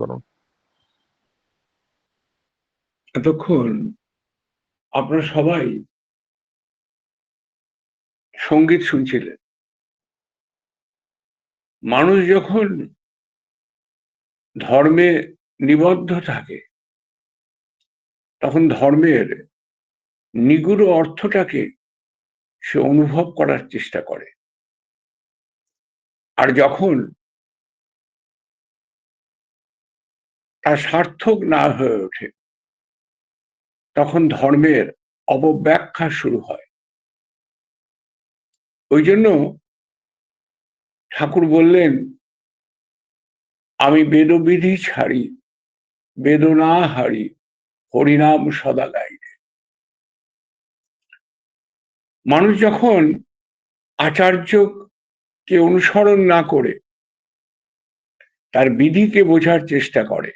করুন। এতক্ষণ আপনারা সবাই সঙ্গীত শুনছিলেন। মানুষ যখন ধর্মে নিবদ্ধ থাকে তখন ধর্মের নিগূঢ় অর্থটাকে সে অনুভব করার চেষ্টা করে, আর যখন তা সার্থক না হয়ে ওঠে তখন ধর্মের অপব্যাখ্যা শুরু হয়। ওই জন্য ঠাকুর বললেন, আমি বেদবিধি ছাড়ি, বেদনা হারি, হরিনাম সদা গাই। মানুষ যখন আচার্যকে অনুসরণ না করে তার বিধিকে বোঝার চেষ্টা করে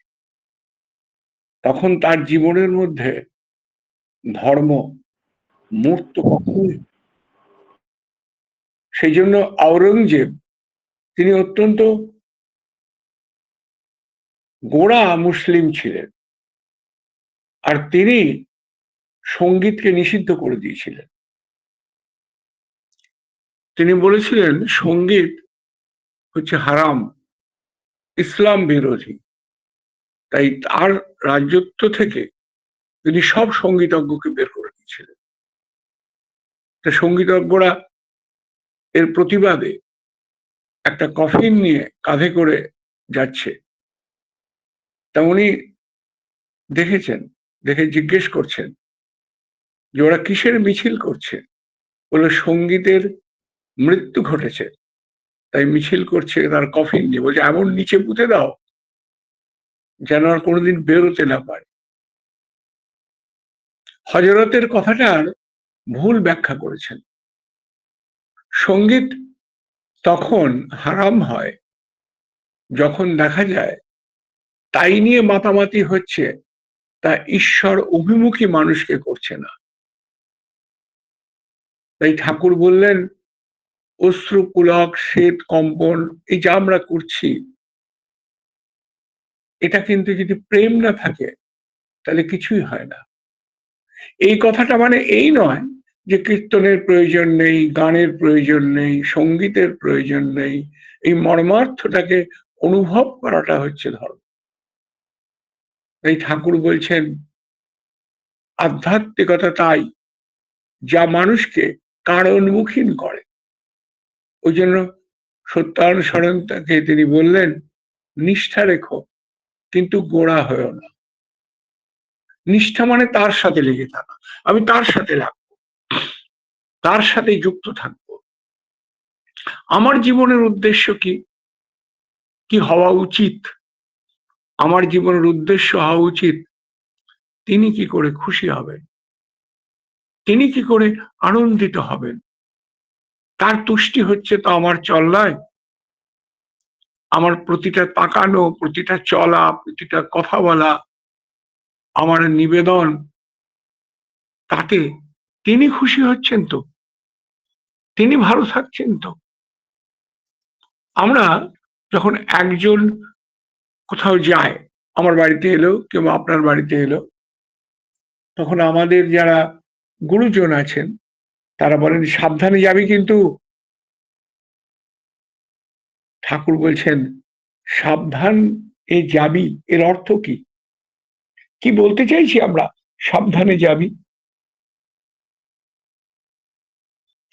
তখন তার জীবনের মধ্যে ধর্ম মূর্ত কখনোই। সেই জন্য আওরঙ্গজেব তিনি অত্যন্ত গোঁড়া মুসলিম ছিলেন, আর তিনি সঙ্গীতকে নিষিদ্ধ করে দিয়েছিলেন। তিনি বলেছিলেন সঙ্গীত হচ্ছে হারাম, ইসলাম বিরোধী। তাই তার রাজত্ব থেকে তিনি সব সঙ্গীতজ্ঞকে বের করে দিয়েছিলেন। সঙ্গীতজ্ঞরা এর প্রতিবাদে একটা কফিন নিয়ে কাঁধে করে যাচ্ছে, তা উনি দেখেছেন, দেখে জিজ্ঞেস করছেন যে ওরা কিসের মিছিল করছে। বলে সঙ্গীতের মৃত্যু ঘটেছে তাই মিছিল করছে তার কফিন নিয়ে। বলছে এমন নিচে পুঁতে দাও যেন আর কোনোদিন বেরোতে না পারে। হযরতের কথাটার ভুল ব্যাখ্যা করেছেন। সঙ্গীত তখন হারাম হয় যখন দেখা যায় তাই নিয়ে মাতামাতি হচ্ছে, তা ঈশ্বর অভিমুখী মানুষকে করছে না। তাই ঠাকুর বললেন অশ্রু পুলক শ্বেত কম্পন এই যা আমরা করছি, এটা কিন্তু যদি প্রেম না থাকে তাহলে কিছুই হয় না। এই কথাটা মানে এই নয় যে কীর্তনের প্রয়োজন নেই, গানের প্রয়োজন নেই, সঙ্গীতের প্রয়োজন নেই। এই মর্মার্থটাকে অনুভব করাটা হচ্ছে ধর্ম। তাই ঠাকুর বলছেন আধ্যাত্মিকতা তাই যা মানুষকে কারণমুখীন করে। ওই জন্য সত্যানুসরণ তাকে তিনি বললেন নিষ্ঠা রেখো কিন্তু গোড়া হয়েও না। নিষ্ঠা মানে তার সাথে লেগে থাকা, আমি তার সাথে লাগবো, তার সাথে যুক্ত থাকবো। আমার জীবনের উদ্দেশ্য কি, কি হওয়া উচিত? আমার জীবনের উদ্দেশ্য হওয়া উচিত তিনি কি করে খুশি হবেন, তিনি কি করে আনন্দিত হবেন, তার তুষ্টি হচ্ছে তো আমার চলায়। আমার প্রতিটা তাকানো, প্রতিটা চলা, প্রতিটা কথা বলা, আমার নিবেদন, তাতে তিনি খুশি হচ্ছেন তো, তিনি ভালো থাকছেন তো। আমরা যখন একজন কোথাও যায়, আমার বাড়িতে এলো কিংবা আপনার বাড়িতে এলো, তখন আমাদের যারা গুরুজন আছেন তারা বলেন সাবধানে যাবি কিন্তু। ঠাকুর বলছেন সাবধান এ যাবি এর অর্থ কি? কি বলতে চাইছি আমরা সাবধানে যাবি?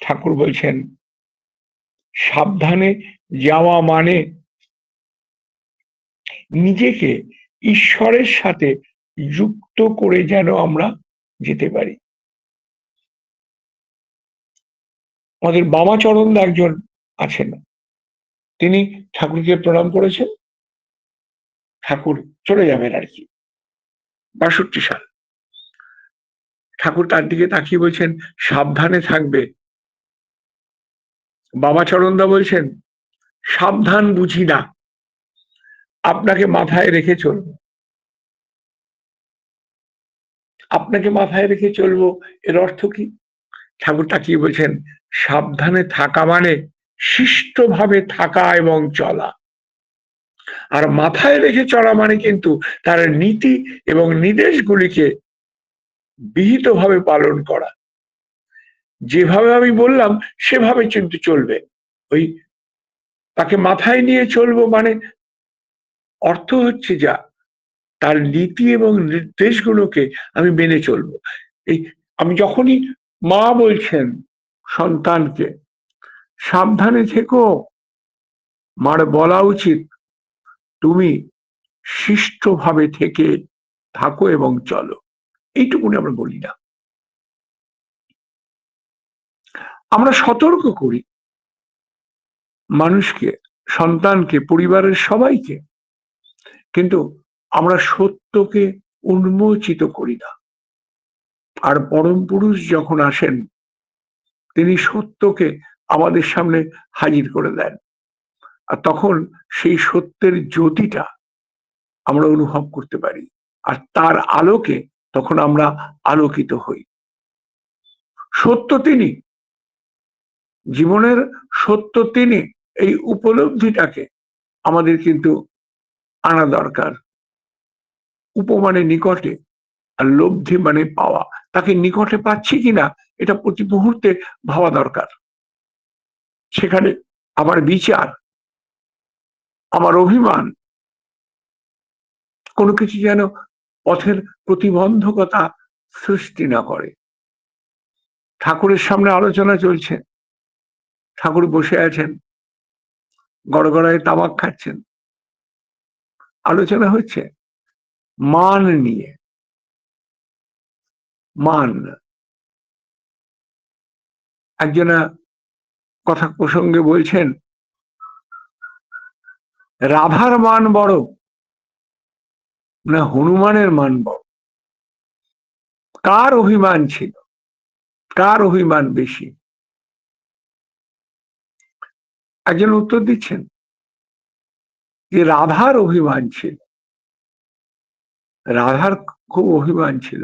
ঠাকুর বলছেন সাবধানে যাওয়া মানে নিজেকে ঈশ্বরের সাথে যুক্ত করে যেন আমরা যেতে পারি। আমাদের বামাচরণ একজন আছেন, তিনি ঠাকুরকে প্রণাম করেছেন, ঠাকুর চলে যাবেন আর কি, ৬২ সাল। ঠাকুর তার দিকে তাকিয়ে বলছেন সাবধানে থাকবে। বামাচরণদা বলছেন সাবধান বুঝি না, আপনাকে মাথায় রেখে চলবো। আপনাকে মাথায় রেখে চলবো এর অর্থ কি? ঠাকুর তাকিয়ে বলছেন সাবধানে থাকা মানে শিষ্টভাবে থাকা এবং চলা। আর মাথায় রেখে চলা মানে কিন্তু তার নীতি এবং নির্দেশগুলিকে বিহিতভাবে পালন করা। যেভাবে আমি বললাম সেভাবে কিন্তু চলবে। ওই তাকে মাথায় নিয়ে চলবো মানে অর্থ হচ্ছে যা তার নীতি এবং নির্দেশগুলোকে আমি মেনে চলবো। এই আমি যখনই মা বলছেন সন্তানকে সাবধানে থেকো, মার বলা উচিত তুমি শিষ্টভাবে থেকে থাকো এবং চলো, এইটুকুনি আমরা বলি না। আমরা সতর্ক করি মানুষকে, সন্তানকে, পরিবারের সবাইকে, কিন্তু আমরা সত্যকে উন্মোচিত করি না। আর পরম পুরুষ যখন আসেন তিনি সত্যকে আমাদের সামনে হাজির করে দেন, আর তখন সেই সত্যের জ্যোতিটা আমরা অনুভব করতে পারি, আর তার আলোকে তখন আমরা আলোকিত হই। সত্য তিনি, জীবনের সত্য তিনি, এই উপলব্ধিটাকে আমাদের কিন্তু আনা দরকার। উপমানে নিকটে আর লব্ধি মানে পাওয়া, তাকে নিকটে পাচ্ছি কিনা এটা প্রতি মুহূর্তে ভাবা দরকার। সেখানে আমার বিচার, আমার অভিমান, কোনো কিছু যেন পথের প্রতিবন্ধকতা সৃষ্টি না করে। ঠাকুরের সামনে আলোচনা চলছে, ঠাকুর বসে আছেন, গড়গড়ায় তামাক খাচ্ছেন, আলোচনা হচ্ছে মান নিয়ে। মান, একজনা কথা প্রসঙ্গে বলছেন রাধার মান বড় না হনুমানের মান বড়, কার অভিমান ছিল, কার অভিমান বেশি? একজন উত্তর দিচ্ছেন যে রাধার অভিমান ছিল, রাধার খুব অভিমান ছিল।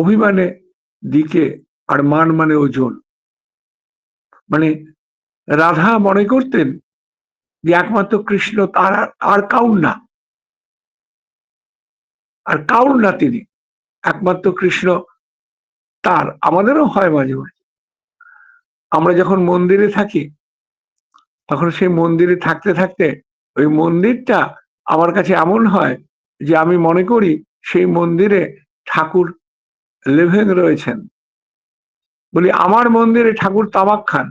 অভিমানে দিকে আর মান মানে ওজন। মানে রাধা মনে করতেন যে একমাত্র কৃষ্ণ তার, আর কাউর না, আর কাউর না তিনি, একমাত্র কৃষ্ণ তার। আমাদেরও হয় মাঝে মাঝে, আমরা যখন মন্দিরে থাকি তখন সেই মন্দিরে থাকতে থাকতে ওই মন্দিরটা আমার কাছে এমন হয় যে আমি মনে করি সেই মন্দিরে ঠাকুর লিভিং রয়েছেন। বলি আমার মন্দিরে ঠাকুর তামাক খান,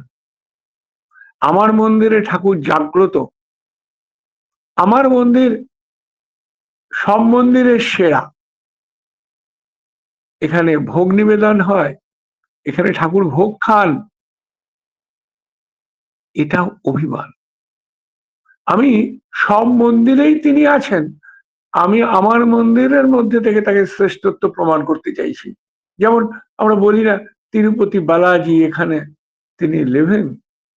আমার মন্দিরে ঠাকুর জাগ্রত, আমার মন্দির সব মন্দিরের সেরা, এখানে ভোগ নিবেদন হয়, এখানে ঠাকুর ভোগ খান। এটা অভিমান। আমি সব মন্দিরেই তিনি আছেন, আমি আমার মন্দিরের মধ্যে থেকে তাকে শ্রেষ্ঠত্ব প্রমাণ করতে চাইছি। যেমন আমরা বলি না তিরুপতি বালাজি এখানে তিনি লিভিং,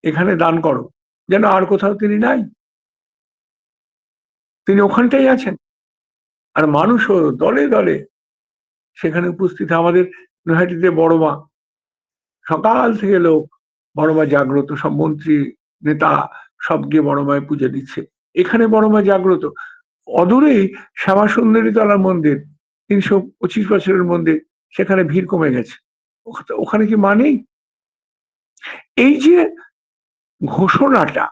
এখানে দান করো, যেন আর কোথাও তিনি নাই, তিনি ওখানটাই আছেন। আর মানুষও দলে দলে সেখানে উপস্থিত। আমাদের নৈহাটিতে বড় মা, সকাল থেকে লোক বড় মা জাগ্রত, সব মন্ত্রী নেতা সব গিয়ে বড় মায়ের পুজো দিচ্ছে। এখানে বড় মা জাগ্রত, অদূরেই শ্যামা সুন্দরী তলা মন্দির, 325 বছরের মন্দির, সেখানে ভিড় কমে গেছে। ওখানে কি মানেই? এই যে ঘোষণাটা,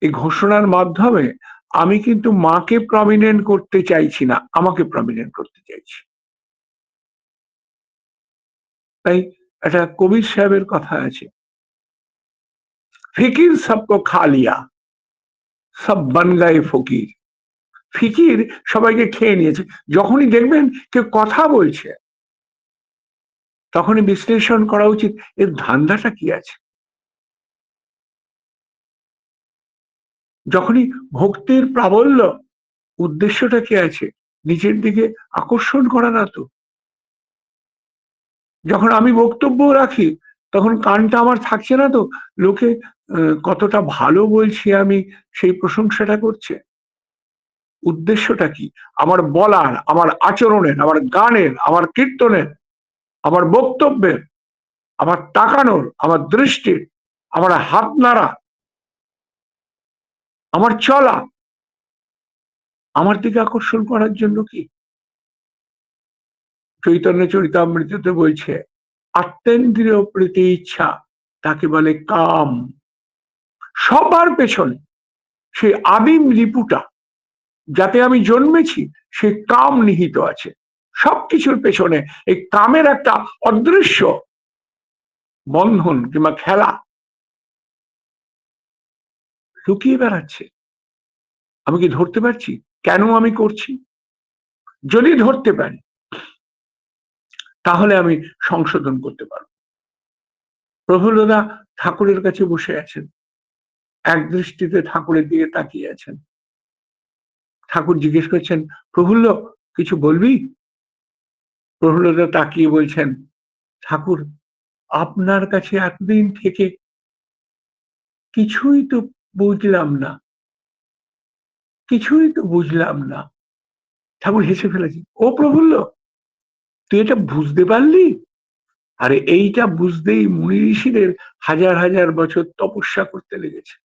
এই ঘোষণার মাধ্যমে আমি কিন্তু মাকে প্রমিনেন্ট করতে চাইছি না, আমাকে প্রমিনেন্ট করতে চাইছি। তাই একটা কবির সাহেবের কথা আছে, ফিকির সবকো খা লিয়া সব বন গায়ে ফকির। ফিকির সবাইকে খেয়ে নিয়েছে। যখনই দেখবেন কেউ কথা বলছে তখনই বিশ্লেষণ করা উচিত এর ধান্দাটা কি আছে। যখনই ভক্তির প্রাবল্য, উদ্দেশ্যটা কি আছে? নিজের দিকে আকর্ষণ করা না তো। যখন আমি বক্তব্য রাখি তখন কানটা আমার থাকছে না তো লোকে কতটা ভালো বলছি আমি সেই প্রশংসাটা করছে। উদ্দেশ্যটা কি আমার বলার, আমার আচরণের, আমার গানের, আমার কীর্তনের, আমার বক্তব্যের, আমার তাকানোর, আমার দৃষ্টির, আমার হাত নাড়া, আমার চলা আমার দিকে আকর্ষণ করার জন্য কি? চৈতন্য চরিতামৃততে বলছে আত্মেন্দ্রিয় প্রীতি ইচ্ছা তাকে বলে কাম। সবার পেছনে সেই আদিম রিপুটা যাতে আমি জন্মেছি সে কাম নিহিত আছে। সবকিছুর পেছনে এই কামের একটা অদৃশ্য বন্ধন কিংবা খেলা লুকিয়ে বেড়াচ্ছে। আমি কি ধরতে পারছি কেন আমি করছি? যদি ধরতে পারি তাহলে আমি সংশোধন করতে পারবো। প্রফুল্লদা ঠাকুরের কাছে বসে আছেন, এক দৃষ্টিতে ঠাকুরের দিকে তাকিয়ে আছেন। ঠাকুর জিজ্ঞেস করছেন, প্রফুল্ল কিছু বলবি? প্রফুল্লদা তাকিয়ে বলছেন, ঠাকুর আপনার কাছে এতদিন থেকে কিছুই তো বুঝলাম না, কিছুই তো বুঝলাম না। ঠাকুর হেসে ফেলেছেন, ও প্রফুল্ল তুই এটা বুঝতে পারলি? আরে এইটা বুঝতেই মুনি ঋষিদের হাজার হাজার বছর তপস্যা করতে লেগেছে,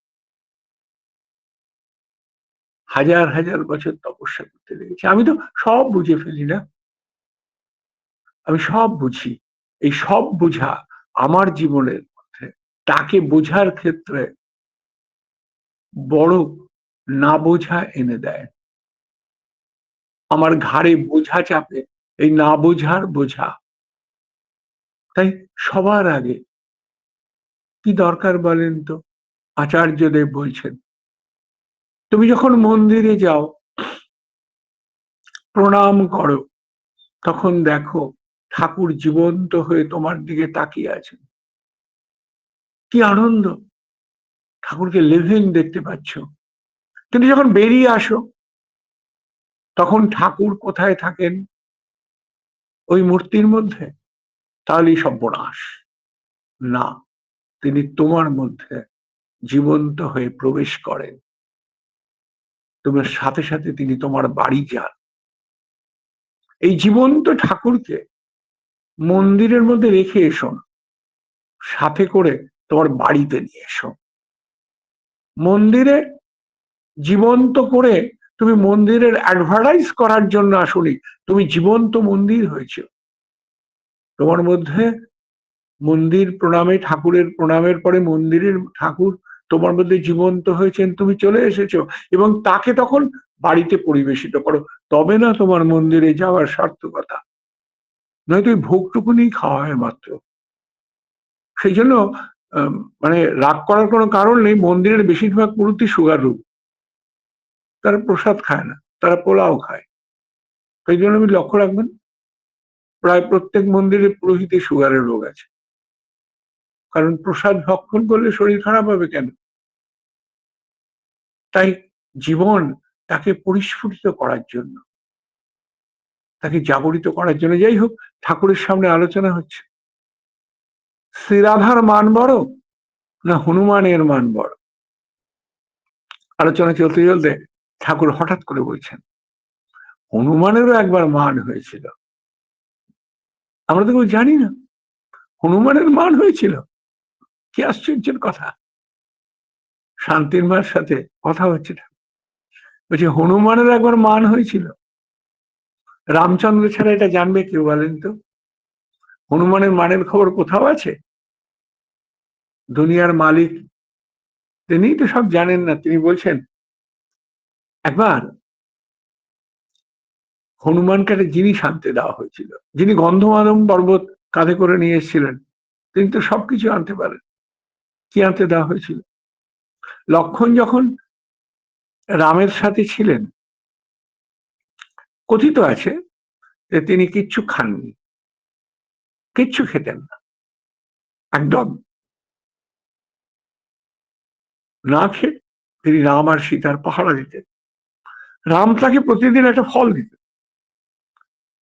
হাজার হাজার বছর তপস্যা করতে লেগেছে। আমি তো সব বুঝে ফেলি না, আমি সব বুঝি। এই সব বোঝা আমার জীবনের মধ্যে তাকে বোঝার ক্ষেত্রে বড় না বোঝা এনে দেয়। আমার ঘাড়ে বোঝা চাপে এই না বোঝার বোঝা। তাই সবার আগে কি দরকার বলেন তো? আচার্যদেব বলছেন তুমি যখন মন্দিরে যাও প্রণাম করো তখন দেখো ঠাকুর জীবন্ত হয়ে তোমার দিকে তাকিয়ে আছেন। কি আনন্দ, ঠাকুরকে লিভিং দেখতে পাচ্ছ। কিন্তু যখন বেরিয়ে আসো তখন ঠাকুর কোথায় থাকেন? ওই মূর্তির মধ্যে? তাহলেই সর্বনাশ। না, তিনি তোমার মধ্যে জীবন্ত হয়ে প্রবেশ করেন, তোমার সাথে সাথে তিনি তোমার বাড়ি যান। এই জীবন্ত ঠাকুরকে মন্দিরের মধ্যে রেখে এসো না, সাথে করে তোমার বাড়িতে নিয়ে এসো। মন্দিরে জীবন্ত করে তুমি মন্দিরের অ্যাডভার্টাইজ করার জন্য আসনি, তুমি জীবন্ত মন্দির হয়েছে। তোমার মধ্যে মন্দির প্রণামে ঠাকুরের প্রণামের পরে মন্দিরের ঠাকুর তোমার মধ্যে জীবন্ত হয়েছেন, তুমি চলে এসেছো এবং তাকে তখন বাড়িতে পরিবেশিত করো। তবে না তোমার মন্দিরে যাওয়ার সার্থকতা, নয়তো ওই ভোগটুকুনি খাওয়া হয় মাত্র। সেই জন্য মানে রাগ করার কোনো কারণ নেই। মন্দিরের বেশিরভাগ পুরোহিতই সুগার রোগ, তারা প্রসাদ খায় না, তারা পোলাও খায়। সেই জন্য আমি লক্ষ্য রাখবেন প্রায় প্রত্যেক মন্দিরে পুরোহিতের সুগারের রোগ আছে। কারণ প্রসাদ ভক্ষণ করলে শরীর খারাপ হবে কেন? তাই জীবন তাকে পরিস্ফুটিত করার জন্য, তাকে জাগরিত করার জন্য। যাই হোক, ঠাকুরের সামনে আলোচনা হচ্ছে শ্রীরাধার মান বড় না হনুমানের মান বড়। আলোচনা চলতে চলতে ঠাকুর হঠাৎ করে বলছেন হনুমানেরও একবার মান হয়েছিল। আমরা তো কেউ জানি না হনুমানের মান হয়েছিল। কি আশ্চর্যের কথা। শান্তির মার সাথে কথা হচ্ছে, বলছে হনুমানের একবার মান হয়েছিল। রামচন্দ্র ছাড়া এটা জানবে কেউ বলেন তো? হনুমানের মানের খবর কোথাও আছে? দুনিয়ার মালিক তিনি তো সব জানেন না। তিনি বলছেন একবার হনুমানকে একটা জিনিস আনতে দেওয়া হয়েছিল, যিনি গন্ধমাদন পর্বত কাঁধে করে নিয়ে এসেছিলেন তিনি তো সবকিছু আনতে পারেন। কি আনতে দেওয়া হয়েছিল? লক্ষণ যখন রামের সাথে ছিলেন কথিত আছে যে তিনি কিচ্ছু খাননি, কিচ্ছু খেতেন না, একদম না খেয়ে তিনি রাম আর সীতার পাহারা দিতেন। রাম তাকে প্রতিদিন একটা ফল দিতেন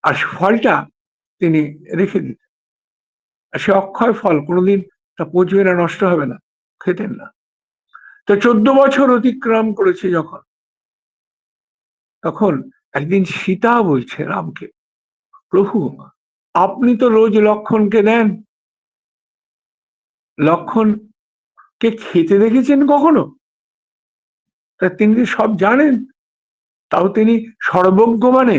আর ফলটা তিনি রেখে দিতেন। আর সে অক্ষয় ফল কোনোদিন তা পচবে না, নষ্ট হবে না, খেতেন না। তো 14 বছর অতিক্রম করেছে যখন, তখন একদিন সীতা বলছে রামকে, প্রভু আপনি তো রোজ লক্ষণকে দেন, লক্ষণকে খেতে দেখেছেন কখনো? তা তিনি সব জানেন, তাও তিনি সর্বজ্ঞ, মানে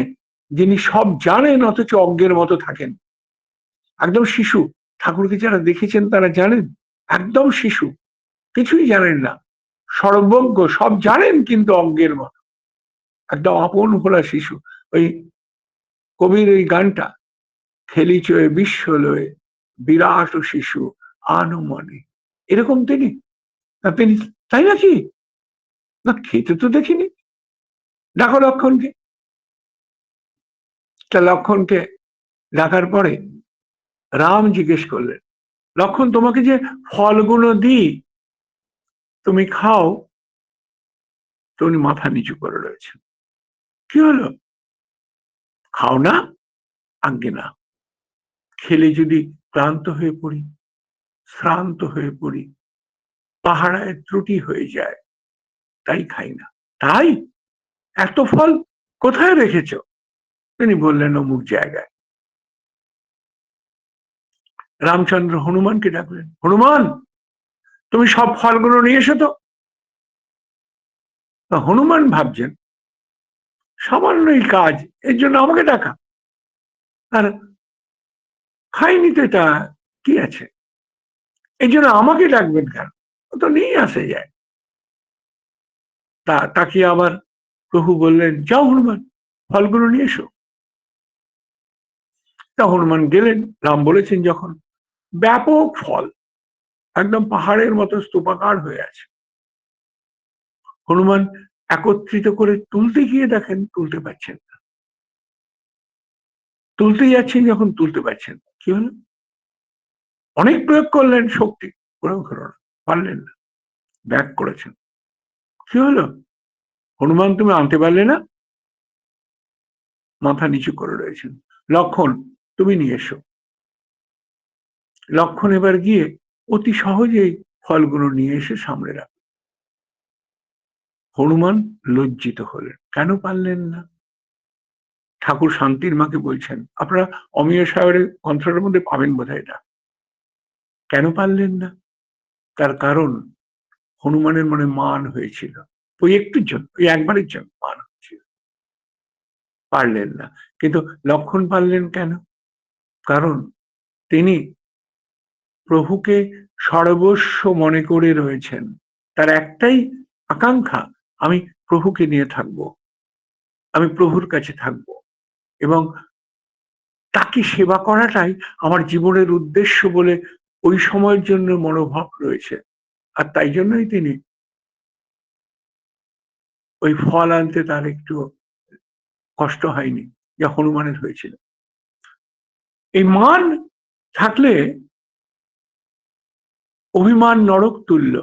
যিনি সব জানেন অথচ অজ্ঞের মতো থাকেন। একদম শিশু। ঠাকুরকে যারা দেখেছেন তারা জানেন, একদম শিশু, কিছুই জানেন না, সর্বজ্ঞ, সব জানেন কিন্তু অজ্ঞের মতো, একদম আপন ভোলা শিশু। ওই কবির ওই গানটা, খেলিচয়ে বিশ্ব লয়ে বিরাট শিশু আনুমনে, এরকম তিনি। তিনি, তাই নাকি? না, খেতে তো দেখিনি। ডাকো লক্ষণকে। তা লক্ষণকে ডাকার পরে রাম জিজ্ঞেস করলেন, লক্ষণ, তোমাকে যে ফলগুলো দিই তুমি খাও। তো উনি মাথা নিচু করে রয়েছেন। কি হলো? খাও না? আজ্ঞে না। খেলে যদি ক্লান্ত হয়ে পড়ি, শ্রান্ত হয়ে পড়ি, পাহারায় ত্রুটি হয়ে যায়, তাই খাই না। তাই? এত ফল কোথায় রেখেছ? তিনি বললেন, অমুক জায়গায়। রামচন্দ্র হনুমানকে ডাকলেন, হনুমান, তুমি সব ফলগুলো নিয়ে এসো তো। হনুমান ভাবছেন, সামান্যই কাজ, এর জন্য আমাকে ডাকা? আর খাইনি তো, এটা কি আছে, এই জন্য আমাকে ডাকবেন কেন? ও তো নিয়ে আসে যায়। তাকে আবার প্রভু বললেন, যাও হনুমান, ফলগুলো নিয়ে এসো। তা হনুমান গেলেন। রাম বলেছেন যখন, ব্যাপক ফল, একদম পাহাড়ের মতো স্তূপাকার হয়ে আছে। হনুমান একত্রিত করে তুলতে গিয়ে দেখেন তুলতে পারছেন না। তুলতে যাচ্ছেন যখন তুলতে পারছেন না, কি হলো? অনেক প্রয়োগ করলেন, শক্তি প্রয়োগ হলো না, পারলেন না, ব্যাক করেছেন। কি হলো? হনুমান, তুমি আনতে পারলে না? মাথা নিচু করে রয়েছেন। লক্ষণ, তুমি নিয়ে এসো। লক্ষণ এবার গিয়ে অতি সহজেই ফলগুলো নিয়ে এসে সামনে রাখ। হনুমান লজ্জিত হলেন, কেন পারলেন না? ঠাকুর শান্তির মাকে বলছেন, আপনারা অমিয় সাহেবের কন্ঠের মধ্যে পাবেন বোধহয় এটা। কেন পারলেন না? তার কারণ, হনুমানের মনে মান হয়েছিল, ওই একটুর জন্য, ওই একবারের জন্য মান হয়েছিল, পারলেন না। কিন্তু লক্ষণ পারলেন কেন? কারণ তিনি প্রভুকে সর্বস্ব মনে করে রয়েছেন। তার একটাই আকাঙ্ক্ষা, আমি প্রভুকে নিয়ে থাকব, আমি প্রভুর কাছে থাকব, এবং তাকে সেবা করাটাই আমার জীবনের উদ্দেশ্য বলে ওই সময়ের জন্য মনোভাব রয়েছে। আর তাই জন্যই তিনি ওই ফল আনতে তার একটু কষ্ট হয়নি, যা হনুমানের হয়েছিল। এই মান থাকলে অভিমান নরক তুল্য,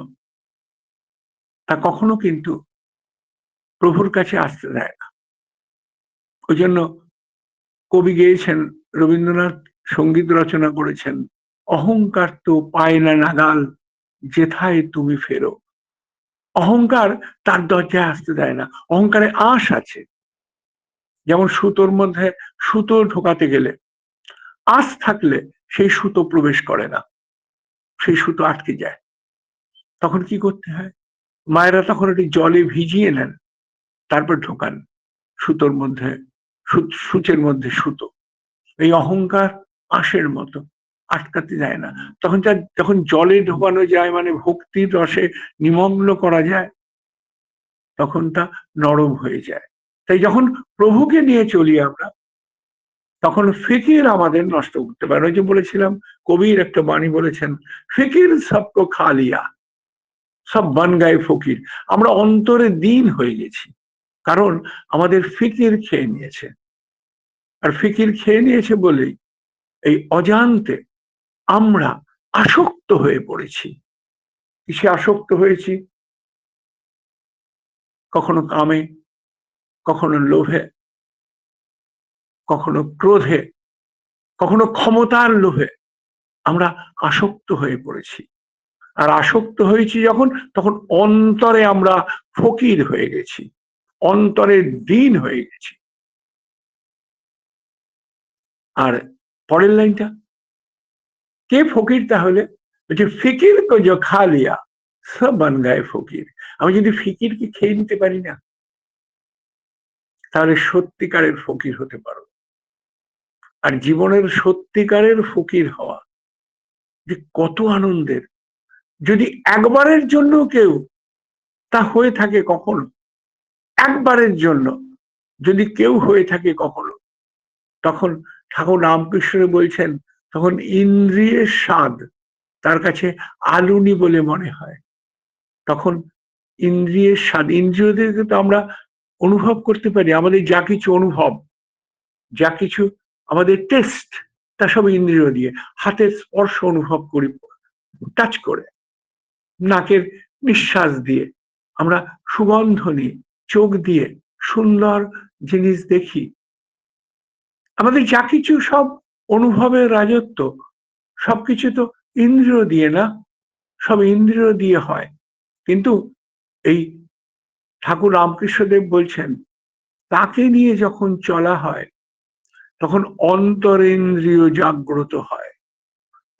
তা কখনো কিন্তু প্রভুর কাছে আসতে দেয় না। ওই জন্য কবি গেয়েছেন, রবীন্দ্রনাথ সঙ্গীত রচনা করেছেন, অহংকার তো পায় না নাগাল, যেথায় তুমি ফেরো। অহংকার তার দরজায় আসতে দেয় না। অহংকারে আঁশ আছে, যেমন সুতোর মধ্যে সুতো ঢোকাতে গেলে আঁশ থাকলে সেই সুতো প্রবেশ করে না, সেই সুতো আটকে যায়। তখন কি করতে হয়? মায়েরা তখন একটু জলে ভিজিয়ে নেন, তারপর ঢোকান সুতোর মধ্যে, সূচের মধ্যে সুতো। এই অহংকার আঁশের মতো, আটকাতে যায় না। যখন জলে ঢোকানো যায়, মানে ভক্তির রসে নিমগ্ন করা যায়, তখন তা নরম হয়ে যায়। তাই যখন প্রভুকে নিয়ে চলি আমরা, তখন ফিকির আমাদের নষ্ট করতে পারে। ওই যে বলেছিলাম, কবির একটা বাণী বলেছেন, ফিকির সবকো খা লিয়া, সব বন গায়ে ফকির। আমরা অন্তরে দীন হয়ে গেছি, কারণ আমাদের ফিকির খেয়ে নিয়েছে। আর ফিকির খেয়ে নিয়েছে বলেই এই অজান্তে আমরা আসক্ত হয়ে পড়েছি। কিসে আসক্ত হয়েছি? কখনো কামে, কখনো লোভে, কখনো ক্রোধে, কখনো ক্ষমতার লোভে আমরা আসক্ত হয়ে পড়েছি। আর আসক্ত হয়েছি যখন, তখন অন্তরে আমরা ফকির হয়ে গেছি, অন্তরে দীন হয়ে গেছি। আর পরের লাইনটা, কে ফকির তাহলে? ফিকির কো জো খা লিয়া, সব বান গায়ে ফকির। আমি যদি ফিকিরকে খেয়ে নিতে পারি না, তাহলে সত্যিকারের ফকির হতে পারো। আর জীবনের সত্যিকারের ফকির হওয়া যে কত আনন্দের, যদি একবারের জন্য কেউ তা হয়ে থাকে কখনো, একবারের জন্য যদি কেউ হয়ে থাকে কখনো, তখন ঠাকুর রামকৃষ্ণ বলছেন, তখন ইন্দ্রিয়ের স্বাদ তার কাছে আলুনি বলে মনে হয়। তখন ইন্দ্রিয়ের স্বাদ, ইন্দ্রিয় দিয়ে তো আমরা অনুভব করতে পারি, আমাদের যা কিছু অনুভব, যা কিছু আমাদের টেস্ট, তা সব ইন্দ্রিয় দিয়ে। হাতের স্পর্শ অনুভব করি টাচ করে, নাকের নিঃশ্বাস দিয়ে, আমরা সুগন্ধ নিই, চোখ দিয়ে সুন্দর জিনিস দেখি, আমাদের যা কিছু সব অনুভবের রাজত্ব, সবকিছু তো ইন্দ্রিয় দিয়ে না, সব ইন্দ্রিয় দিয়ে হয়। কিন্তু এই ঠাকুর রামকৃষ্ণদেব বলছেন, তাকে নিয়ে যখন চলা হয় তখন অন্তরেন্দ্রিয় জাগ্রত হয়।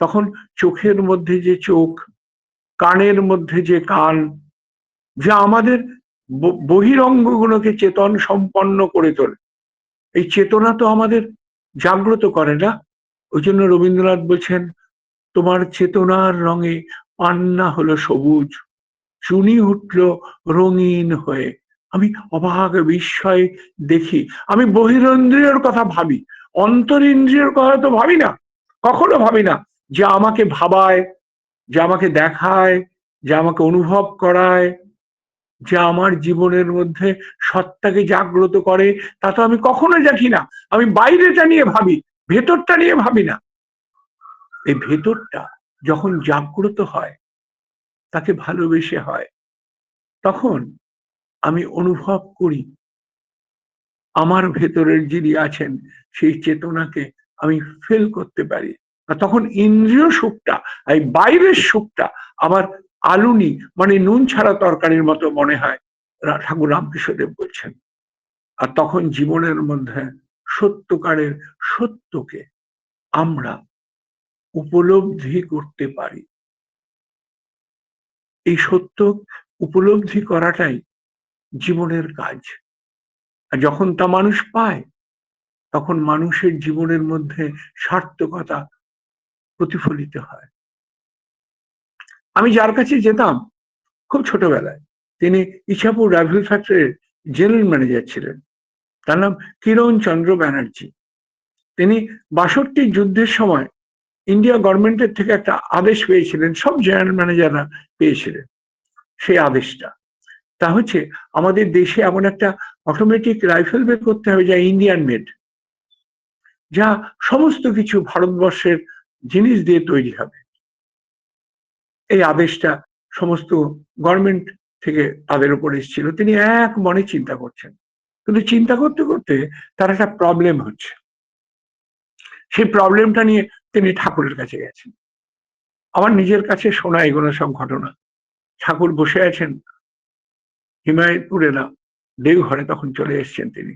তখন চোখের মধ্যে যে চোখ, কানের মধ্যে যে কান, যা আমাদের বহিরঙ্গগুলোকে চেতন সম্পন্ন করে তোলে, এই চেতনা তো আমাদের জাগ্রত করে না। ওই জন্য রবীন্দ্রনাথ বলছেন, তোমার চেতনার রঙে পান্না হলো সবুজ, চুনি উঠল রঙিন হয়ে। আমি অবাক বিস্ময়ে দেখি, আমি বহিরেন্দ্রিয়ের কথা ভাবি, অন্তরিন্দ্রিয়ের কথা তো ভাবি না, কখনো ভাবি না। যে আমাকে ভাবায়, যে আমাকে দেখায়, যে আমাকে অনুভব করায়, যে আমার জীবনের মধ্যে সত্তাকে জাগ্রত করে, তা তো আমি কখনো দেখি না। আমি বাইরেটা নিয়ে ভাবি, ভেতরটা নিয়ে ভাবি না। এই ভেতরটা যখন জাগ্রত হয়, তাকে ভালোবেসে হয়, তখন আমি অনুভব করি আমার ভেতরের যিনি আছেন, সেই চেতনাকে আমি ফিল করতে পারি। আর তখন ইন্দ্রিয় সুখটা, এই বাইরের সুখটা আমার আলুনি, মানে নুন ছাড়া তরকারির মতো মনে হয়, ঠাকুর রামকৃষ্ণদেব বলছেন। আর তখন জীবনের মধ্যে সত্যকারের সত্যকে আমরা উপলব্ধি করতে পারি। এই সত্য উপলব্ধি করাটাই জীবনের কাজ। আর যখন তা মানুষ পায়, তখন মানুষের জীবনের মধ্যে সার্থকতা প্রতিফলিত হয়। আমি যার কাছে যেতাম খুব ছোটবেলায়, তিনি ইছাপুর রাইফেল ফ্যাক্টরির জেনারেল ম্যানেজার ছিলেন। তার নাম কিরণ চন্দ্র ব্যানার্জি। তিনি ৬২ যুদ্ধের সময় ইন্ডিয়া গভর্নমেন্টের থেকে একটা আদেশ পেয়েছিলেন, সব জেনারেল ম্যানেজাররা পেয়েছিলেন সেই আদেশটা। তা হচ্ছে, আমাদের দেশে এমন একটা অটোমেটিক রাইফেল বের করতে হবে যা ইন্ডিয়ান মেড, যা সমস্ত কিছু ভারতবর্ষের জিনিস দিয়ে তৈরি হবে। এই আদেশটা সমস্ত গভর্নমেন্ট থেকে তাদের উপর এসেছিল। তিনি এক মনে চিন্তা করছেন, কিন্তু চিন্তা করতে করতে তার একটা প্রবলেম হচ্ছে। সেই প্রবলেমটা নিয়ে তিনি ঠাকুরের কাছে গেছেন। আমার নিজের কাছে শোনা এগুলো সব ঘটনা। ঠাকুর বসে আছেন হিমায়তপুরে না দেওঘরে, তখন চলে এসছেন তিনি।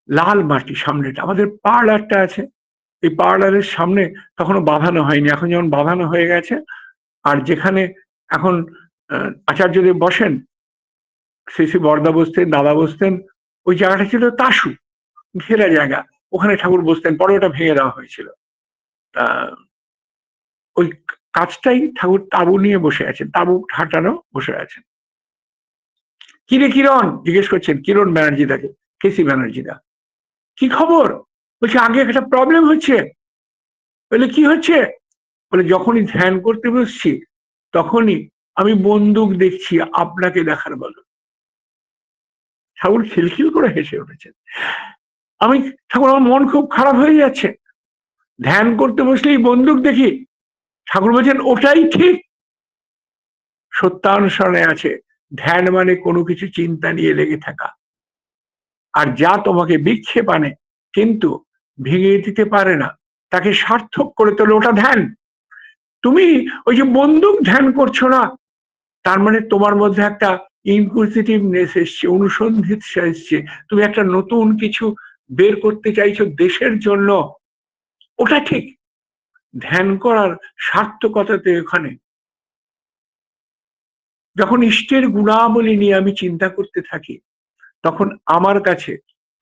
লাল মাটি সামনেটা, আমাদের পার্লারটা আছে, এই পার্লারের সামনে তখনও বাঁধানো হয়নি, এখন যেমন বাঁধানো হয়ে গেছে। আর যেখানে এখন আচার্যদেব বসেন, শ্রী শ্রী বরদা বসতেন, দাদা বসতেন, ওই জায়গাটা ছিল তাসু, ঘেরা জায়গা, ওখানে ঠাকুর বসতেন, পরে ওটা ভেঙে দেওয়া হয়েছিল। ওই কাজটাই ঠাকুর তাঁবু নিয়ে বসে আছেন, তাঁবু খাটানো বসে আছেন। কিরে কিরণ, জিজ্ঞেস করছেন কিরণ ব্যানার্জি তাকে, কেসি ব্যানার্জি দা, কি খবর? বলছে আগে একটা প্রবলেম হচ্ছে। বলে কি হচ্ছে? বলে যখনই ধ্যান করতে বসছি, তখনই আমি বন্দুক দেখছি আপনাকে দেখার বলো। ঠাকুর খিলখিল করে হেসে উঠেছেন। আমি, ঠাকুর আমার মন খুব খারাপ হয়ে যাচ্ছে, ধ্যান করতে বসলেই বন্দুক দেখি। ঠাকুর বলছেন ওটাই ঠিক। সত্যানুসরণে আছে, ধ্যান মানে কোনো কিছু চিন্তা নিয়ে লেগে থাকা, আর যা তোমাকে বিক্ষেপ আনে কিন্তু ভেঙে দিতে পারে না, তাকে সার্থক করে তোলে, ওটা ধ্যান। তুমি ওই যে বন্দুক ধ্যান করছো না, তার মানে তোমার মধ্যে একটা ইনকুইজিটিভনেস এসছে, অনুসন্ধিৎসা এসছে, তুমি একটা নতুন কিছু বের করতে চাইছো দেশের জন্য, ওটা ঠিক। ধ্যান করার সার্থকতাতে ওখানে যখন ইষ্টের গুণাবলী নিয়ে আমি চিন্তা করতে থাকি, তখন আমার কাছে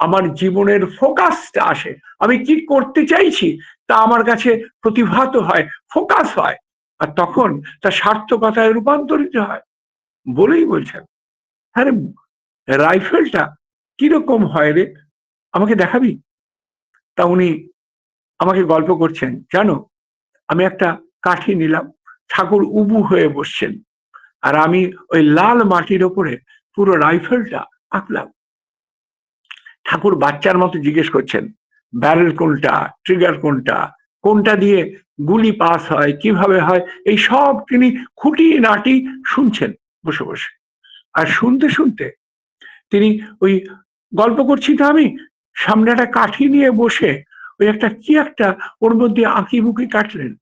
আমার জীবনের ফোকাসটা আসে। আমি কি করতে চাইছি তা আমার কাছে প্রতিভাত হয়, ফোকাস হয়, আর তখন তা সার্থকতায় রূপান্তরিত হয়। বলেই বলছেন, আরে রাইফেলটা কিরকম হয় রে, আমাকে দেখাবি? তা উনি আমাকে গল্প করছেন, জানো, আমি একটা কাঠি নিলাম, ঠাকুর উবু হয়ে বসছেন, আর আমি ওই লাল মাটির ওপরে পুরো রাইফেলটা আঁকলাম। ঠাকুর বাচ্চার মতো জিজ্ঞেস করছেন, ব্যারেল কোনটা, ট্রিগার কোনটা, কোনটা দিয়ে গুলি পাস হয়, কিভাবে হয়, এই সব তিনি খুঁটি নাটি শুনছেন বসে বসে। আর শুনতে শুনতে তিনি ওই গল্প করছি তো আমি, সামনে একটা কাঠি নিয়ে বসে ওই একটা কি একটা ওর মধ্যে আঁকি বুকি কাটলেন।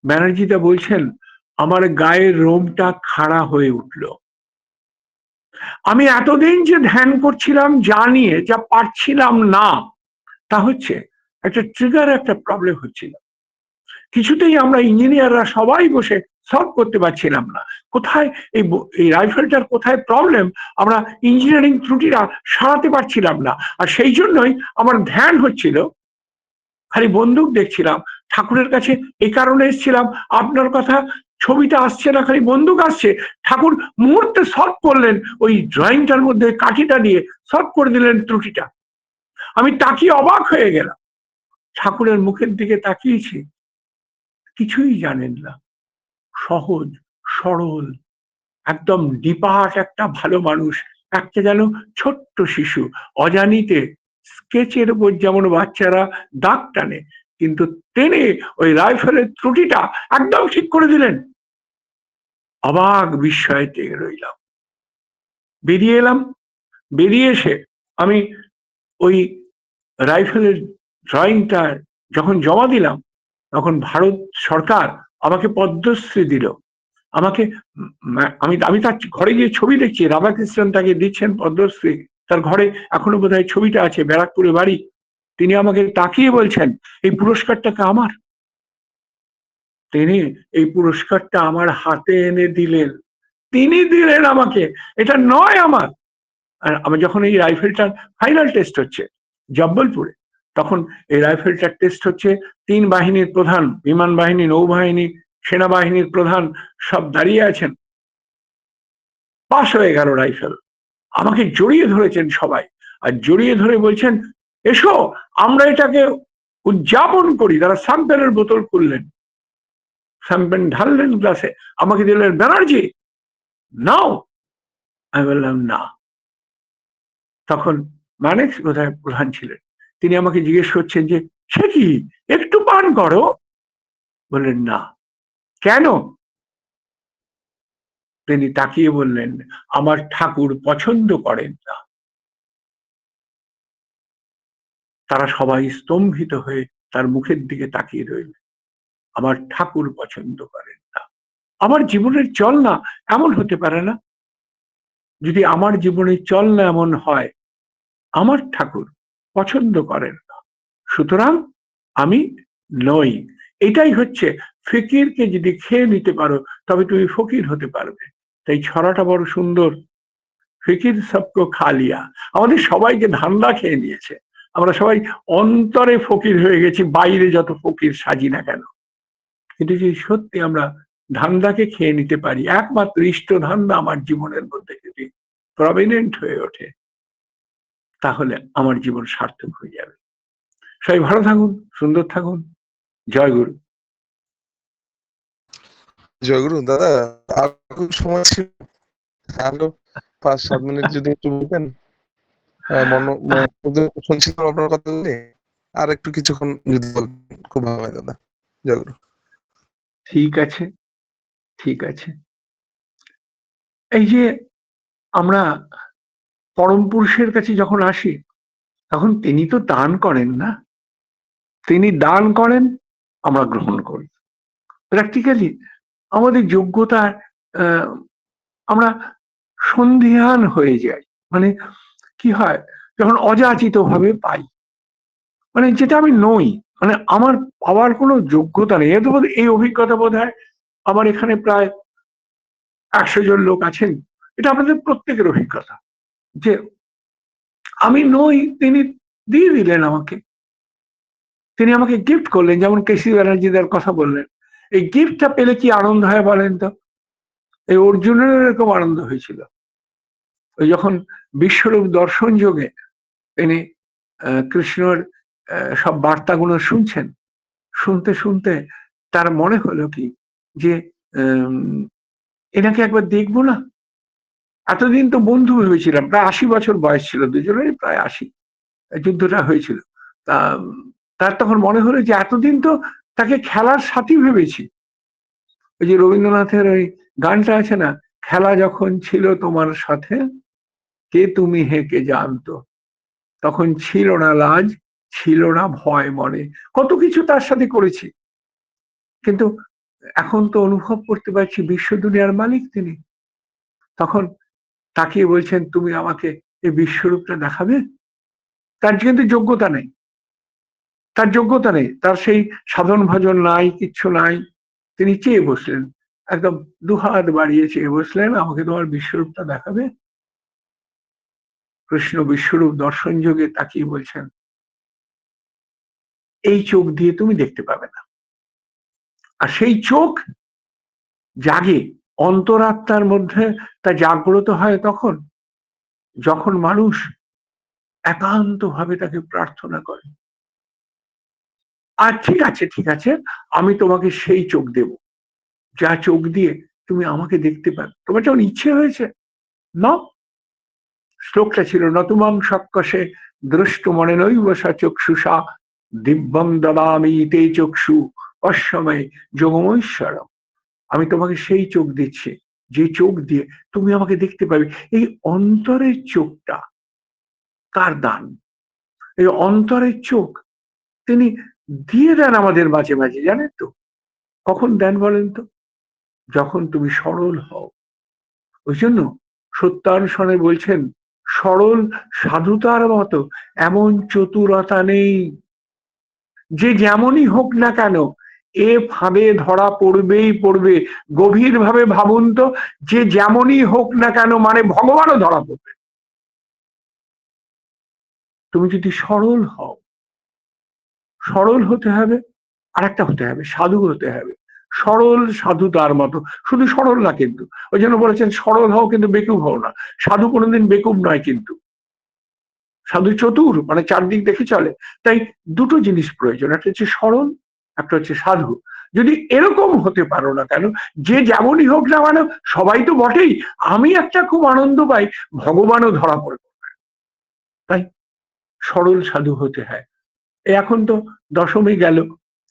ব্যানার্জিদা বলছেন, আমার গায়ের রোমটা খাড়া হয়ে উঠল। আমি এতদিন যে ধ্যান করছিলাম যা নিয়ে, যা পারছিলাম না, তা হচ্ছে একটা ট্রিগার, একটা প্রবলেম হচ্ছিল। কিছুতেই আমরা ইঞ্জিনিয়াররা সবাই বসে সলভ করতে পারছিলাম না, কোথায় এই রাইফেলটার কোথায় প্রবলেম, আমরা ইঞ্জিনিয়ারিং ত্রুটিরা সারাতে পারছিলাম না। আর সেই জন্যই আমার ধ্যান হচ্ছিল, খালি বন্দুক দেখছিলাম। ঠাকুরের কাছে এই কারণে এসেছিলাম, আপনার কথা, ছবিটা আসছে না, খালি বন্দুক আসছে। ঠাকুর মুহূর্তে সলভ করলেন, ওই ড্রয়িংটার মধ্যে কাঠিটা দিয়ে সলভ করে দিলেন ত্রুটিটা। আমি তাকিয়ে অবাক হয়ে গেলাম, ঠাকুরের মুখের দিকে তাকিয়েছি, কিছুই জানেন না, সহজ সরল, একদম ডিপার্ট একটা ভালো মানুষ, একটা যেন ছোট্ট শিশু, অজানিতে স্কেচের উপর যেমন বাচ্চারা দাগ টানে, কিন্তু টেনে ওই রাইফেলের ত্রুটিটা একদম ঠিক করে দিলেন। অবাক বিস্ময়তে রইলাম। বেরিয়ে এলাম, বেরিয়ে এসে আমি ওই রাইফেলের ড্রয়িংটা যখন জমা দিলাম, তখন ভারত সরকার আমাকে পদ্মশ্রী দিল। আমাকে আমি আমি তার ঘরে গিয়ে ছবি দেখছি, রাধাকৃষ্ণন তাকে দিচ্ছেন পদ্মশ্রী, তার ঘরে এখনো বোধহয় ছবিটা আছে, ব্যারাকপুরে বাড়ি। তিনি আমাকে তাকিয়ে বলছেন, এই পুরস্কারটাকে আমার। তিনি এই পুরস্কারটা আমার হাতে এনে দিলেন, তিনি দিলেন আমাকে, এটা নয় আমার। আর আমি যখন এই রাইফেলটার ফাইনাল টেস্ট হচ্ছে জব্বলপুরে, তখন এই রাইফেলটার টেস্ট হচ্ছে, 3 বাহিনীর প্রধান, বিমান বাহিনী, নৌবাহিনী, সেনাবাহিনীর প্রধান সব দাঁড়িয়ে আছেন। পাশ হয়ে গেল রাইফেল, আমাকে জড়িয়ে ধরেছেন সবাই, আর জড়িয়ে ধরে বলছেন, এসো আমরা এটাকে উদযাপন করি। তারা শ্যাম্পেনের বোতল খুললেন, শ্যাম্পেন ঢাললেন গ্লাসে, আমাকে দিলেন, ব্যানার্জি নাও। আমি বললাম না। তখন মানেক্স বোধহয় প্রধান ছিলেন, তিনি আমাকে জিজ্ঞেস করছেন যে, সে কি, একটু পান করো? বললেন না। কেন? তিনি তাকিয়ে বললেন, আমার ঠাকুর পছন্দ করেন না। তারা সবাই স্তম্ভিত হয়ে তার মুখের দিকে তাকিয়ে রইল। আমার ঠাকুর পছন্দ করেন না। আমার জীবনের চল না এমন হতে পারে না? যদি আমার জীবনের চল না এমন হয়, আমার ঠাকুর পছন্দ করেন না, সুতরাং আমি নই। এটাই হচ্ছে, ফকিরকে যদি খেয়ে নিতে পারো তবে তুমি ফকির হতে পারবে। তাই ছড়াটা বড় সুন্দর, ফিকির সবকো খা লিয়া। আমাদের সবাইকে ধান্দা খেয়ে নিয়েছে, আমরা সবাই অন্তরে ফকির হয়ে গেছি, বাইরে যত ফকির সাজি না কেন। কিন্তু যদি সত্যি আমরা ধান্দাকে খেয়ে নিতে পারি, একমাত্র ইষ্ট ধান্দা আমার জীবনের মধ্যে যদি প্রমিনেন্ট হয়ে ওঠে, তাহলে আমার জীবন সার্থক হয়ে যাবে। সবাই ভালো থাকুন, সুন্দর থাকুন। জয় গুরু। জয়গুরু দাদা, আর সময় ছিল, আরো 5-7 মিনিট যদি একটু বলতেন। শুনছিলাম আপনার কথাগুলি, আর একটু কিছুক্ষণ যদি বলতেন খুব ভালো হয় দাদা। জয়গুরু। ঠিক আছে, ঠিক আছে। এই যে আমরা পরম পুরুষের কাছে যখন আসি, তখন তিনি তো দান করেন না, তিনি দান করেন, আমরা গ্রহণ করি। প্র্যাকটিক্যালি আমাদের যোগ্যতার আমরা সন্ধিহান হয়ে যাই। মানে কি হয়, যখন অযাচিত ভাবে পাই, মানে যেটা আমি নই, মানে আমার পাওয়ার কোনো যোগ্যতা নেই। এই অভিজ্ঞতা বোধ হয় আমার এখানে প্রায় 100 জন লোক আছেন, এটা আপনাদের প্রত্যেকের অভিজ্ঞতা যে আমি নই, তিনি দিয়ে দিলেন আমাকে, তিনি আমাকে গিফট করলেন, যেমন কেসি ব্যানার্জিদের কথা বললেন। এই গিফটটা পেলে কি আনন্দ হয় বলেন তো? এই অর্জুনের এরকম আনন্দ হয়েছিল। ওই যখন বিশ্বরূপ দর্শন যোগে তিনি কৃষ্ণর সব বার্তাগুলো শুনছেন, শুনতে শুনতে তার মনে হলো কি যে এনাকে একবার দেখবো না। এতদিন তো বন্ধু ভেবেছিলাম, প্রায় 80 বছর বয়স ছিল দুজনেরই, প্রায় 80, যুদ্ধটা হয়েছিল। তা তার তখন মনে হলো যে এতদিন তো তাকে খেলার সাথী ভেবেছি। ওই যে রবীন্দ্রনাথের ওই গানটা আছে না, খেলা যখন ছিল তোমার সাথে, কে তুমি হে কে জানতো, তখন ছিল না লাজ, ছিল না ভয় মনে। কত কিছু তার সাথে করেছি, কিন্তু এখন তো অনুভব করতে পারছি বিশ্ব দুনিয়ার মালিক তিনি। তখন তাকিয়ে বলছেন, তুমি আমাকে এই বিশ্বরূপটা দেখাবে? তার কিন্তু যোগ্যতা নেই, তার যোগ্যতা নেই, তার সেই সাধন ভজন নাই, কিচ্ছু নাই। তিনি চেয়ে বসলেন, একদম দুহাত বাড়িয়ে চেয়ে বসলেন, আমাকে তোমার বিশ্বরূপটা দেখাবে? কৃষ্ণ বিশ্বরূপ দর্শন যোগে তাকিয়ে বলছেন, এই চোখ দিয়ে তুমি দেখতে পাবে না। আর সেই চোখ জাগে, অন্তরাত্মার মধ্যে তা জাগ্রত হয় তখন, যখন মানুষ একান্ত ভাবে তাকে প্রার্থনা করে। আর ঠিক আছে, ঠিক আছে, আমি তোমাকে সেই চোখ দেব, যা চোখ দিয়ে তুমি আমাকে দেখতে পাবে। তোমার যখন ইচ্ছে হয়েছে না, শ্লোকটা ছিল, নতুমাং সক্কশে দ্রষ্টু মনে নৈব সা চক্ষুষা দিব্যং দদামি তে চক্ষু অশ্বময় যোগমৈশ্বরম। আমি তোমাকে সেই চোখ দিচ্ছি, যে চোখ দিয়ে তুমি আমাকে দেখতে পাবে। এই অন্তরের চোখটা কার দান? এই অন্তরের চোখ তিনি দিয়ে দেন আমাদের মাঝে মাঝে, জানেন তো? কখন দেন বলেন তো? যখন তুমি সরল হও। ওই জন্য সত্যানুসরণে বলছেন, সরল সাধুতার মতো এমন চতুরতা নেই, যে যেমনই হোক না কেন এ ফাঁদে ধরা পড়বেই পড়বে। গভীর ভাবে ভাবুন তো, যে যেমনই হোক না কেন মানে ভগবানও ধরা পড়বে। তুমি যদি সরল হও, সরল হতে হবে, আর একটা হতে হবে, সাধু হতে হবে। সরল সাধু তার মতো, শুধু সরল না কিন্তু, ওই জন্য বলেছেন সরল হও কিন্তু বেকুব হও না। সাধু কোনোদিন বেকুব নয় কিন্তু, সাধু চতুর, মানে চারদিক দেখে চলে। তাই দুটো জিনিস প্রয়োজন, একটা হচ্ছে সরল, একটা হচ্ছে সাধু। যদি এরকম হতে পারো না কেন, যে যেমনই হোক না মানে, সবাই তো বটেই, আমি একটা খুব আনন্দ পাই, ভগবানও ধরা পড়ে। তাই সরল সাধু হতে হয়। এখন তো দশমী গেল,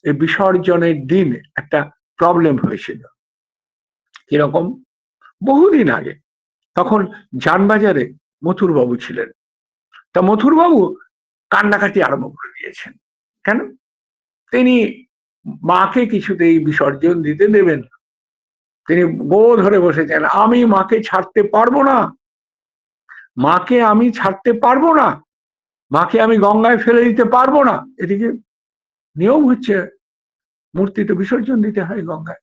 এই বিসর্জনের দিন একটা প্রবলেম হয়েছিল। কিরকম? বহুদিন আগে, তখন যানবাজারে মথুর বাবু ছিলেন। তা মথুর বাবু কান্নাকাটি আরম্ভ করে দিয়েছেন। কেন? তিনি মাকে কিছুতেই বিসর্জন দিতে দেবেন না। তিনি গো ধরে বসেছেন, আমি মাকে ছাড়তে পারবো না, মাকে আমি ছাড়তে পারবো না, মাকে আমি গঙ্গায় ফেলে দিতে পারবো না। এদিকে নিয়ম হচ্ছে মূর্তি তো বিসর্জন দিতে হয় গঙ্গায়।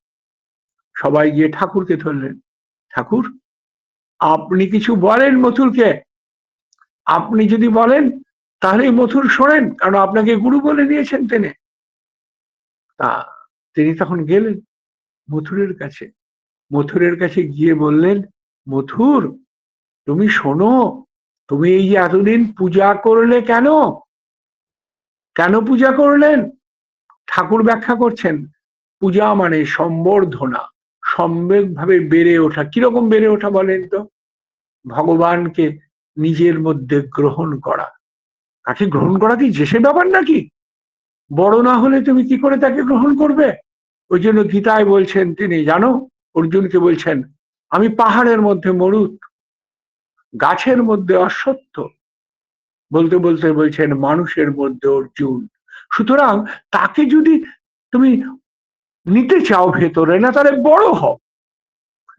সবাই গিয়ে ঠাকুরকে ধরলেন, ঠাকুর আপনি কিছু বলেন মথুরকে, আপনি যদি বলেন তাহলে মথুর শোনেন, কারণ আপনাকে গুরু বলে নিয়েছেন তিনি। তা তিনি তখন গেলেন মথুরের কাছে, মথুরের কাছে গিয়ে বললেন, মথুর তুমি শোনো, তুমি এই যে এতদিন পূজা করলে কেন, কেন পূজা করলেন? ঠাকুর ব্যাখ্যা করছেন, পূজা মানে সম্বর্ধনা, সম্বেগ ভাবে বেড়ে ওঠা। কিরকম বেড়ে ওঠা বলেন তো? ভগবানকে নিজের মধ্যে গ্রহণ করা। তাকে গ্রহণ করা কি যে সে ব্যাপার নাকি? বড় না হলে তুমি কি করে তাকে গ্রহণ করবে? ওই জন্য গীতায় বলছেন তিনি, জানো, অর্জুনকে বলছেন, আমি পাহাড়ের মধ্যে মরুত, গাছের মধ্যে অশ্বত্থ, বলতে বলতে বলছেন মানুষের মধ্যে অর্জুন। সুতরাং তাকে যদি তুমি নিতে চাও ভেতরে, না তাহলে বড় হও।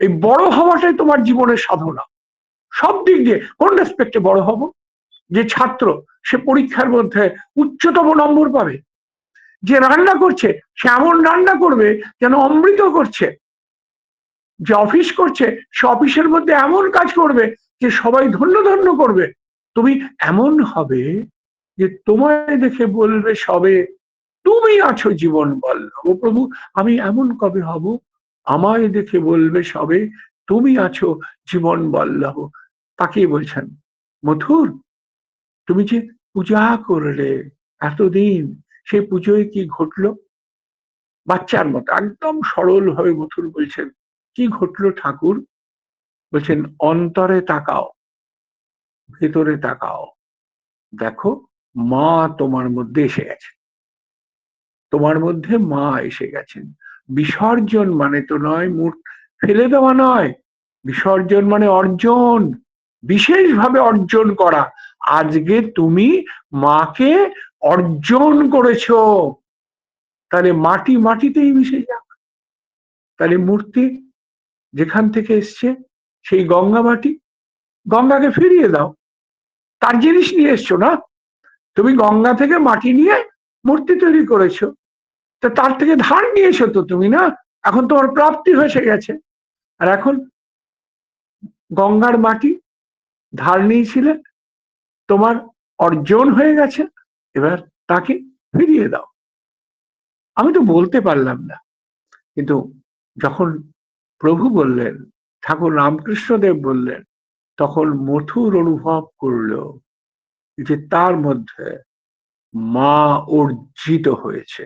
এই বড় হওয়াটাই তোমার জীবনের সাধনা, সব দিক দিয়ে। কোন রেসপেক্টে বড় হব? যে ছাত্র, সে পরীক্ষার মধ্যে উচ্চতম নম্বর পাবে। যে রান্না করছে, সে এমন রান্না করবে যেন অমৃত করছে। যে অফিস করছে সে অফিসের মধ্যে এমন কাজ করবে যে সবাই ধন্য ধন্য করবে। তুমি এমন হবে যে তোমায় দেখে বলবে সবে তুমি আছো জীবন বল্লভ। ও প্রভু, আমি এমন কবে হব আমায় দেখে বলবে সবে তুমি আছো জীবন বল্লভ। তাকেই বলছেন, মথুর, তুমি যে পূজা করলে এতদিন, সেই পুজোয় কি ঘটলো? বাচ্চার মতো একদম সরল ভাবে মথুর বলছেন, কি ঘটলো ঠাকুর? বলছেন, অন্তরে তাকাও, ভেতরে তাকাও, দেখো মা তোমার মধ্যে এসে গেছে, তোমার মধ্যে মা এসে গেছেন। বিসর্জন মানে তো নয় ফেলে দেওয়া নয়, বিসর্জন মানে অর্জন, বিশেষভাবে অর্জন করা। আজকে তুমি মাকে অর্জন করেছো, তাহলে মাটি মাটিতেই মিশে যাক। তাহলে মূর্তি যেখান থেকে এসছে সেই গঙ্গা মাটি, গঙ্গাকে ফিরিয়ে দাও। তার জিনিস নিয়ে এসছো না, তুমি গঙ্গা থেকে মাটি নিয়ে মূর্তি তৈরি করেছো, তা তার থেকে ধার নিয়েছো তো তুমি, না? এখন তোমার প্রাপ্তি হয়ে গেছে। আর এখন গঙ্গার মাটি ধার নিয়েছিলে, তোমার অর্জন হয়ে গেছে, এবার তাকে ফিরিয়ে দাও। আমি তো বলতে পারলাম না, কিন্তু যখন প্রভু বললেন, ঠাকুর রামকৃষ্ণদেব বললেন, তখন মথুর অনুভব করলো যে তার মধ্যে মা অর্জিত হয়েছে।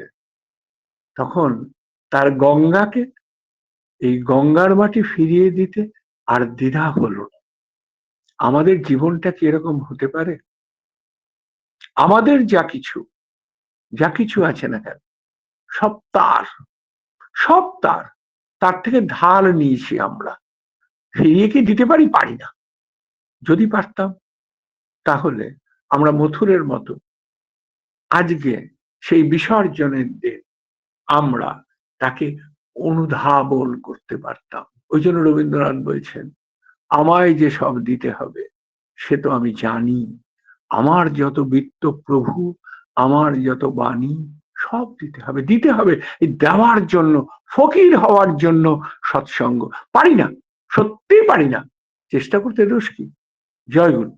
তখন তার গঙ্গাকে, এই গঙ্গার মাটি ফিরিয়ে দিতে আর দ্বিধা হলো না। আমাদের জীবনটা কি এরকম হতে পারে? আমাদের যা কিছু আছে না কেন, সব তার, সব তার, তার থেকে ধার নিয়েছি আমরা, ফিরিয়ে কি দিতে পারি? পারি না। যদি পারতাম তাহলে আমরা মথুরের মতো আজকে সেই বিসর্জনের দিন আমরা তাকে অনুধাবন করতে পারতাম। ওই জন্য রবীন্দ্রনাথ বলছেন, আমায় যে সব দিতে হবে সে তো আমি জানি, আমার যত বৃত্ত প্রভু, আমার যত বাণী, সব দিতে হবে, দিতে হবে। এই দেওয়ার জন্য, ফকির হওয়ার জন্য সৎসঙ্গ পারি না, সত্যি পারি না। চেষ্টা করতে দোষ কি? জয় গুরু।